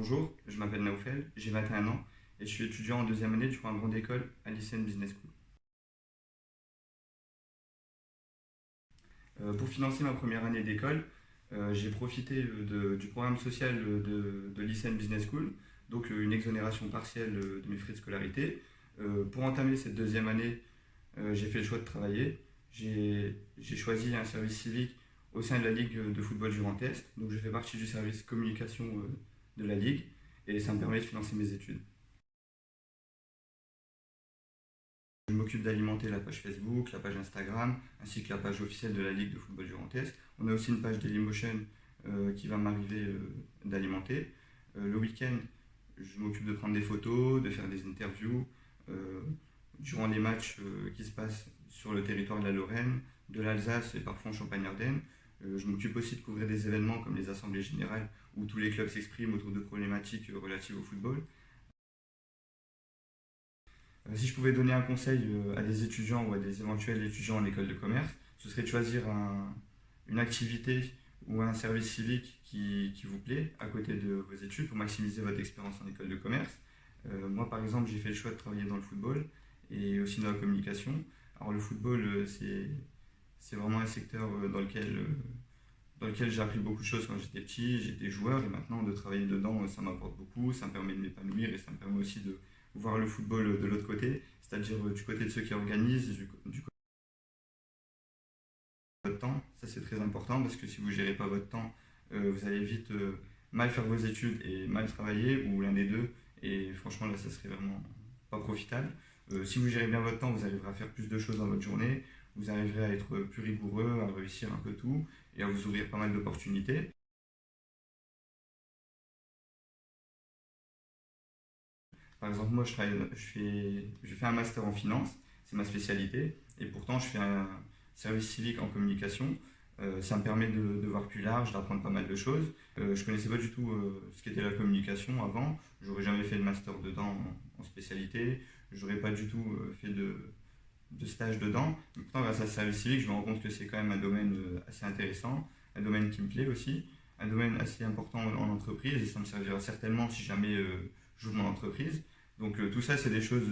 Bonjour, je m'appelle Naoufel, j'ai 21 ans et je suis étudiant en deuxième année du programme Grande École à l'ICN Business School. Pour financer ma première année d'école, j'ai profité du programme social de l'ICN Business School, donc une exonération partielle de mes frais de scolarité. Pour entamer cette deuxième année, j'ai fait le choix de travailler. J'ai choisi un service civique au sein de la Ligue de football du Grand Est, donc je fais partie du service communication de la Ligue et ça me permet de financer mes études. Je m'occupe d'alimenter la page Facebook, la page Instagram, ainsi que la page officielle de la Ligue de football du Grand Est. On a aussi une page Dailymotion qui va m'arriver d'alimenter. Le week-end, je m'occupe de prendre des photos, de faire des interviews. euh, Durant les matchs qui se passent sur le territoire de la Lorraine, de l'Alsace et parfois en Champagne-Ardenne. Je m'occupe aussi de couvrir des événements comme les assemblées générales où tous les clubs s'expriment autour de problématiques relatives au football. Si je pouvais donner un conseil à des étudiants ou à des éventuels étudiants en école de commerce, ce serait de choisir une activité ou un service civique qui vous plaît à côté de vos études pour maximiser votre expérience en école de commerce. Moi, par exemple, j'ai fait le choix de travailler dans le football et aussi dans la communication. Alors, le football, c'est vraiment un secteur dans lequel j'ai appris beaucoup de choses quand j'étais petit, j'étais joueur et maintenant de travailler dedans, ça m'apporte beaucoup, ça me permet de m'épanouir et ça me permet aussi de voir le football de l'autre côté, c'est-à-dire du côté de ceux qui organisent, du côté de votre temps. Ça c'est très important parce que si vous ne gérez pas votre temps, vous allez vite mal faire vos études et mal travailler ou l'un des deux et franchement là ça serait vraiment pas profitable. Si vous gérez bien votre temps, vous arriverez à faire plus de choses dans votre journée, vous arriverez à être plus rigoureux, à réussir un peu tout et à vous ouvrir pas mal d'opportunités. Par exemple, moi, je fais un master en finance, c'est ma spécialité, et pourtant, je fais un service civique en communication. Ça me permet de voir plus large, d'apprendre pas mal de choses. Je connaissais pas du tout ce qu'était la communication avant. J'aurais jamais fait de master dedans en spécialité. J'aurais pas du tout fait de stage dedans. Mais pourtant, grâce à ce service civique, je me rends compte que c'est quand même un domaine assez intéressant, un domaine qui me plaît aussi, un domaine assez important en entreprise, et ça me servira certainement si jamais j'ouvre mon entreprise. Donc tout ça, c'est des choses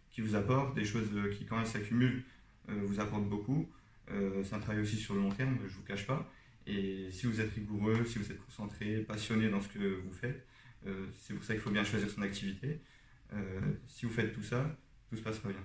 qui vous apportent, des choses qui, quand elles s'accumulent, vous apportent beaucoup. C'est un travail aussi sur le long terme, je ne vous cache pas. Et si vous êtes rigoureux, si vous êtes concentré, passionné dans ce que vous faites, c'est pour ça qu'il faut bien choisir son activité. Si vous faites tout ça, tout se passera bien.